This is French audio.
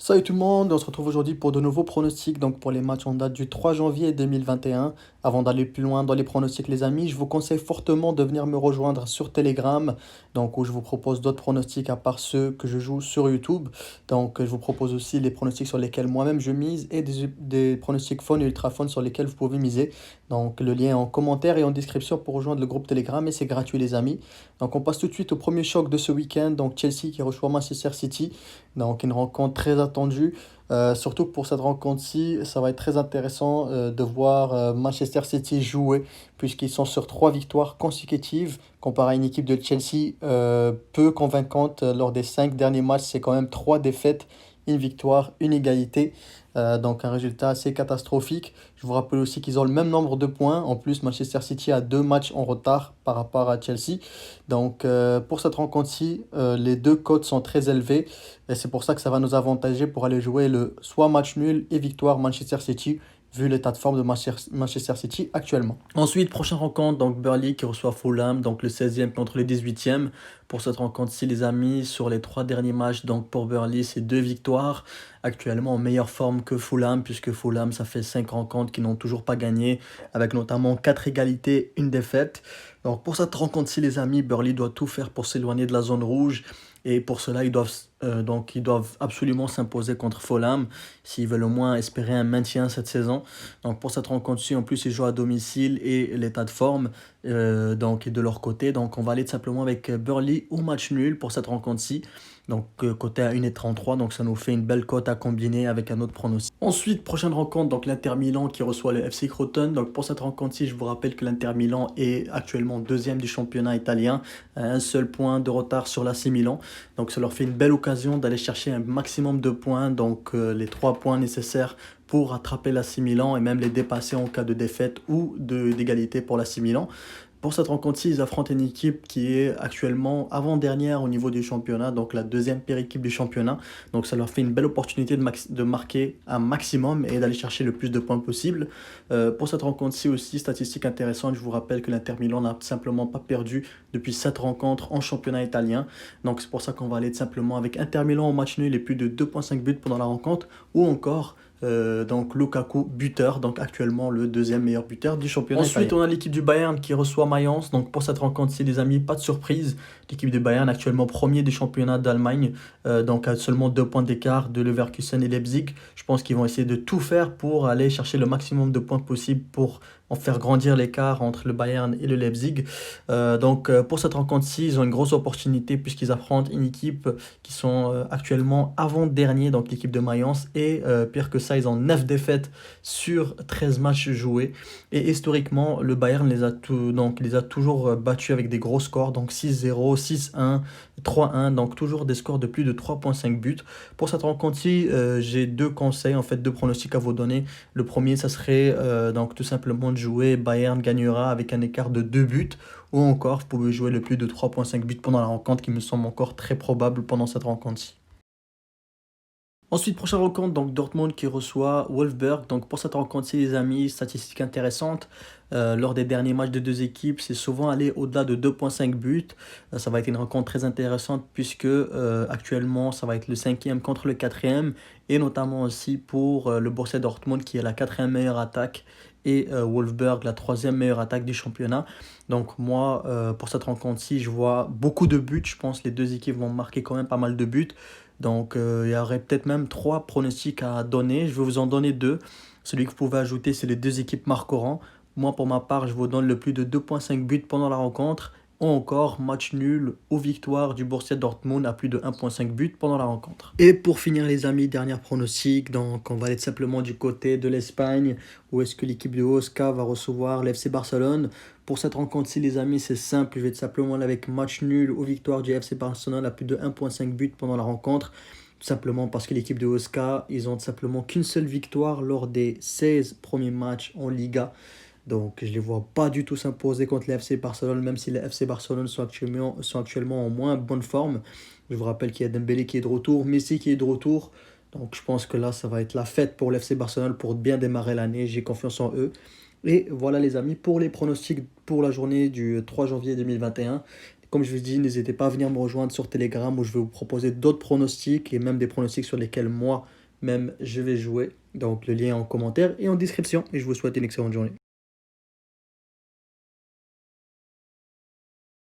Salut tout le monde, on se retrouve aujourd'hui pour de nouveaux pronostics donc pour les matchs en date du 3 janvier 2021. Avant d'aller plus loin dans les pronostics les amis, je vous conseille fortement de venir me rejoindre sur Telegram donc où je vous propose d'autres pronostics à part ceux que je joue sur YouTube. Donc je vous propose aussi les pronostics sur lesquels moi-même je mise et des pronostics fun et ultra fun sur lesquels vous pouvez miser. Donc le lien est en commentaire et en description pour rejoindre le groupe Telegram et c'est gratuit les amis. Donc on passe tout de suite au premier choc de ce week-end, donc Chelsea qui reçoit Manchester City. Donc une rencontre très attendue. Surtout que pour cette rencontre-ci, ça va être très intéressant de voir Manchester City jouer, puisqu'ils sont sur trois victoires consécutives, comparé à une équipe de Chelsea peu convaincante lors des cinq derniers matchs. C'est quand même trois défaites, une victoire, une égalité. Donc un résultat assez catastrophique. Je vous rappelle aussi qu'ils ont le même nombre de points. En plus, Manchester City a deux matchs en retard par rapport à Chelsea. Donc pour cette rencontre-ci, les deux cotes sont très élevées. Et c'est pour ça que ça va nous avantager pour aller jouer le soit match nul et victoire Manchester City, vu l'état de forme de Manchester City actuellement. Ensuite, prochaine rencontre, donc Burnley qui reçoit Fulham, donc le 16e contre le 18e. Pour cette rencontre-ci, les amis, sur les trois derniers matchs, donc pour Burnley, c'est deux victoires. Actuellement en meilleure forme que Fulham, puisque Fulham, ça fait cinq rencontres qui n'ont toujours pas gagné, avec notamment quatre égalités, une défaite. Donc pour cette rencontre-ci, les amis, Burnley doit tout faire pour s'éloigner de la zone rouge. Et pour cela, ils doivent absolument s'imposer contre Fulham s'ils veulent au moins espérer un maintien cette saison. Donc pour cette rencontre-ci, en plus, ils jouent à domicile et l'état de forme donc, est de leur côté. Donc on va aller tout simplement avec Burnley ou match nul pour cette rencontre-ci. Donc côté à 1,33, donc ça nous fait une belle cote à combiner avec un autre pronostic. Ensuite, prochaine rencontre, donc l'Inter Milan qui reçoit le FC Crotone. Donc pour cette rencontre-ci, je vous rappelle que l'Inter Milan est actuellement deuxième du championnat italien, à un seul point de retard sur l'AC Milan. Donc ça leur fait une belle occasion d'aller chercher un maximum de points, donc les 3 points nécessaires pour rattraper l'AC Milan et même les dépasser en cas de défaite ou d'égalité pour l'AC Milan. Pour cette rencontre-ci, ils affrontent une équipe qui est actuellement avant-dernière au niveau du championnat, donc la deuxième pire équipe du championnat. Donc ça leur fait une belle opportunité de marquer un maximum et d'aller chercher le plus de points possible. Pour cette rencontre-ci aussi, statistique intéressante, je vous rappelle que l'Inter Milan n'a simplement pas perdu depuis 7 rencontres en championnat italien. Donc c'est pour ça qu'on va aller tout simplement avec Inter Milan au match nul et plus de 2,5 buts pendant la rencontre, ou encore donc Lukaku buteur, donc actuellement le deuxième meilleur buteur du championnat italien. Ensuite, on a l'équipe du Bayern qui reçoit Mayence. Donc pour cette rencontre-ci, les amis, pas de surprise. L'équipe du Bayern actuellement premier du championnat d'Allemagne, donc à seulement 2 points d'écart de Leverkusen et Leipzig. Je pense qu'ils vont essayer de tout faire pour aller chercher le maximum de points possible pour en faire grandir l'écart entre le Bayern et le Leipzig. Pour cette rencontre-ci, ils ont une grosse opportunité puisqu'ils affrontent une équipe qui sont actuellement avant-dernier, donc l'équipe de Mayence, et pire que ça, ils ont 9 défaites sur 13 matchs joués. Et historiquement, le Bayern les a toujours battus avec des gros scores, donc 6-0, 6-1, 3-1, donc toujours des scores de plus de 3,5 buts. Pour cette rencontre-ci, j'ai deux conseils, en fait, deux pronostics à vous donner. Le premier, ça serait donc tout simplement de jouer Bayern gagnera avec un écart de 2 buts, ou encore, vous pouvez jouer le plus de 3,5 buts pendant la rencontre, qui me semble encore très probable pendant cette rencontre-ci. Ensuite, prochaine rencontre, donc Dortmund qui reçoit Wolfsburg. Donc pour cette rencontre-ci, les amis, statistique intéressante. Lors des derniers matchs des deux équipes, c'est souvent allé au-delà de 2,5 buts. Ça va être une rencontre très intéressante puisque actuellement, ça va être le cinquième contre le quatrième. Et notamment aussi pour le Borussia Dortmund qui est la quatrième meilleure attaque et Wolfsburg la troisième meilleure attaque du championnat. Donc moi, pour cette rencontre-ci, je vois beaucoup de buts. Je pense que les deux équipes vont marquer quand même pas mal de buts. Donc, il y aurait peut-être même trois pronostics à donner. Je vais vous en donner deux. Celui que vous pouvez ajouter, c'est les deux équipes marqueront. Moi, pour ma part, je vous donne le plus de 2,5 buts pendant la rencontre. Ou encore, match nul ou victoire du Borussia Dortmund à plus de 1,5 buts pendant la rencontre. Et pour finir, les amis, dernier pronostic. Donc, on va aller simplement du côté de l'Espagne, où est-ce que l'équipe de Osca va recevoir l'FC Barcelone. Pour cette rencontre-ci, les amis, c'est simple. Je vais tout simplement aller avec match nul ou victoire du FC Barcelone à plus de 1,5 buts pendant la rencontre. Tout simplement parce que l'équipe de Osca, ils ont tout simplement qu'une seule victoire lors des 16 premiers matchs en Liga. Donc je ne les vois pas du tout s'imposer contre les FC Barcelone, même si les FC Barcelone sont actuellement en moins bonne forme. Je vous rappelle qu'il y a Dembélé qui est de retour, Messi qui est de retour. Donc je pense que là, ça va être la fête pour l'FC Barcelone pour bien démarrer l'année. J'ai confiance en eux. Et voilà les amis, pour les pronostics pour la journée du 3 janvier 2021. Comme je vous dis, n'hésitez pas à venir me rejoindre sur Telegram où je vais vous proposer d'autres pronostics et même des pronostics sur lesquels moi-même je vais jouer. Donc le lien est en commentaire et en description. Et je vous souhaite une excellente journée.